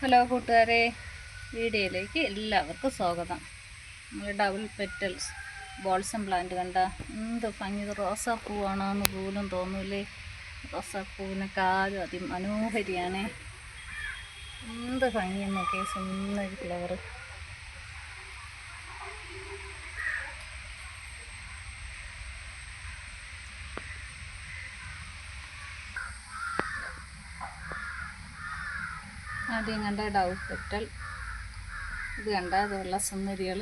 Hello കൂട്ടുകാരെ, വീഡിയോയിലേക്ക് എല്ലാവർക്കും സ്വാഗതം. നമ്മൾ ഡബിൾ പെറ്റൽസ് ബോൾസം പ്ലാന്റ് കണ്ട എന്ത് ഭംഗി, റോസാപ്പൂവാണോന്ന് പോലും തോന്നൂലേ. റോസാപ്പൂവിനെക്കാളും അതിമനോഹരിയാണ്. എന്ത് ഭംഗിയെന്ന് നോക്കിയ സുന്ദരി ഫ്ലവർ. ആദ്യം കണ്ട ഡബിൾ പെറ്റൽ, ഇത് കണ്ട അതുള്ള സുന്ദരികൾ.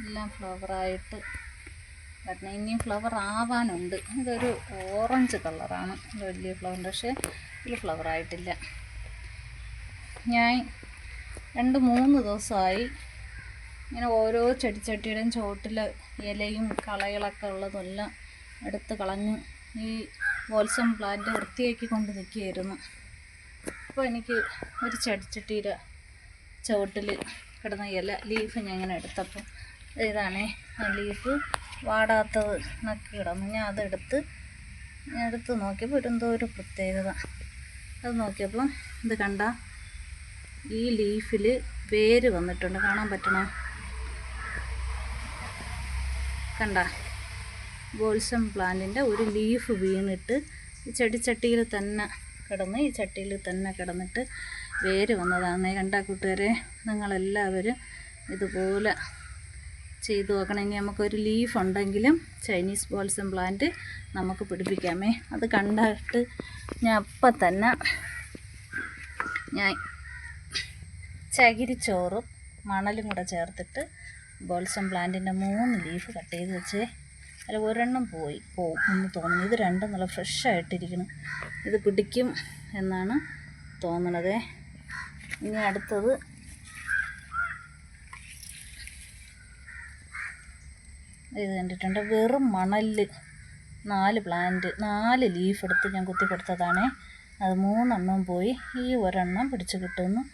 എല്ലാം ഫ്ലവറായിട്ട് വരണം. ഇനിയും ഫ്ലവർ ആവാനുണ്ട്. ഇതൊരു ഓറഞ്ച് കളറാണ്, വലിയ ഫ്ലവറുണ്ട്. പക്ഷേ ഇതിൽ ഫ്ലവറായിട്ടില്ല. ഞാൻ 2-3 ദിവസമായി ഇങ്ങനെ ഓരോ ചെടിച്ചട്ടിയുടെയും ചുവട്ടിൽ ഇലയും കളകളൊക്കെ ഉള്ളതെല്ലാം എടുത്ത് കളഞ്ഞ് ഈ ബോൾസം പ്ലാന്റ് വൃത്തിയാക്കി കൊണ്ട് നിൽക്കുകയായിരുന്നു. അപ്പോൾ എനിക്ക് ഒരു ചെടിച്ചട്ടിയുടെ ചുവട്ടിൽ കിടന്ന ലീഫ് ഞാൻ ഇങ്ങനെ എടുത്തപ്പോൾ ഇതാണേ ആ ലീഫ് വാടാത്തത് നക്കി കിടന്നു. ഞാൻ എടുത്ത് നോക്കിയപ്പോൾ എന്തോ ഒരു പ്രത്യേകത. അത് നോക്കിയപ്പോൾ ഇത് കണ്ട, ഈ ലീഫിൽ വേര് വന്നിട്ടുണ്ട്. കാണാൻ പറ്റണോ? കണ്ട, ബോൾസം പ്ലാന്റിൻ്റെ ഒരു ലീഫ് വീണിട്ട് ഈ ചെടിച്ചട്ടിയിൽ തന്നെ കിടന്നിട്ട് വേര് വന്നതാണ്. കണ്ട കൂട്ടുകാരെ, നിങ്ങളെല്ലാവരും ഇതുപോലെ ചെയ്തു നോക്കണം. ഇനി നമുക്കൊരു ലീഫ് ഉണ്ടെങ്കിലും ചൈനീസ് ബോൾസം പ്ലാന്റ് നമുക്ക് പിടിപ്പിക്കാമേ. അത് കണ്ടിട്ട് ഞാൻ അപ്പം തന്നെ ചകിരിച്ചോറും മണലും കൂടെ ചേർത്തിട്ട് ബോൾസം പ്ലാന്റിൻ്റെ 3 ലീഫ് കട്ട് ചെയ്ത് വെച്ചേ. അതിൽ ഒരെണ്ണം പോവും എന്ന് തോന്നുന്നു. ഇത് രണ്ടും നല്ല ഫ്രഷായിട്ടിരിക്കണം. ഇത് പിടിക്കും എന്നാണ് തോന്നണത്. ഇനി അടുത്തത് ഇത് കണ്ടിട്ടുണ്ട്. വെറും മണലിൽ 4 ലീഫ് എടുത്ത് ഞാൻ കുത്തി കൊടുത്തതാണേ. അത് 3 എണ്ണവും പോയി. ഈ ഒരെണ്ണം പിടിച്ച് കിട്ടുമെന്ന്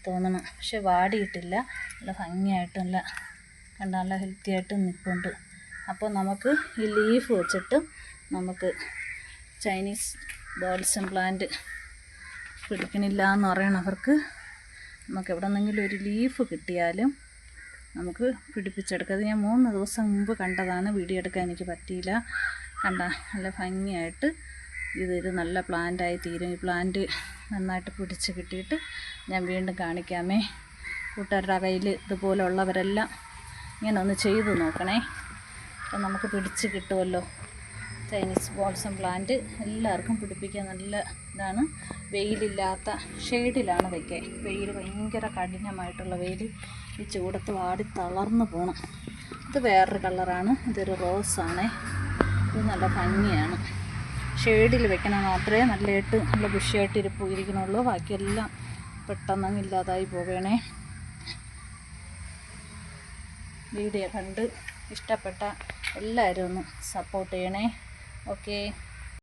തോന്നണം. പക്ഷെ വാടിയിട്ടില്ല. നല്ല ഭംഗിയായിട്ട് നല്ല ഹെൽത്തി ആയിട്ട് നിൽപ്പുണ്ട്. അപ്പോൾ നമുക്ക് ഈ ലീഫ് വെച്ചിട്ട് നമുക്ക് ചൈനീസ് ബോൾസം പ്ലാന്റ് പിടിക്കണില്ല എന്ന് പറയണവർക്ക് നമുക്ക് എവിടെ നിന്നെങ്കിലും ഒരു ലീഫ് കിട്ടിയാലും നമുക്ക് പിടിപ്പിച്ചെടുക്കാം. അത് ഞാൻ 3 ദിവസം മുമ്പ് കണ്ടതാണ്. വീഡിയോ എടുക്കാൻ എനിക്ക് പറ്റിയില്ല. കണ്ട, നല്ല ഭംഗിയായിട്ട് ഇതൊരു നല്ല പ്ലാന്റായി തീരും. ഈ പ്ലാന്റ് നന്നായിട്ട് പിടിച്ച് കിട്ടിയിട്ട് ഞാൻ വീണ്ടും കാണിക്കാമേ. കൂട്ടുകാരുടെ കയ്യിൽ ഇതുപോലുള്ളവരെല്ലാം ഇങ്ങനെ ഒന്ന് ചെയ്തു നോക്കണേ. അപ്പോൾ നമുക്ക് പിടിച്ച് കിട്ടുമല്ലോ. ചൈനീസ് ബോൾസം പ്ലാന്റ് എല്ലാവർക്കും പിടിപ്പിക്കാൻ നല്ല ഇതാണ്. വെയിലില്ലാത്ത ഷെയ്ഡിലാണ് വയ്ക്കുക. വെയിൽ ഭയങ്കര കഠിനമായിട്ടുള്ള വെയിൽ, ഈ ചൂടത്ത് വാടി തളർന്നു പോകണം. ഇത് വേറൊരു കളറാണ്. ഇതൊരു റോസാണേ. ഇത് നല്ല ഭംഗിയാണ്. ഷെയ്ഡിൽ വെക്കണം മാത്രമേ നല്ല ബുഷിയായിട്ട് ഇരിക്കണുള്ളൂ. ബാക്കിയെല്ലാം പെട്ടെന്നങ്ങ് ഇല്ലാതായി പോകണേ. വീഡിയോ കണ്ട് ഇഷ്ടപ്പെട്ട എല്ലാവരും ഒന്ന് സപ്പോർട്ട് ചെയ്യണേ. ഓക്കേ.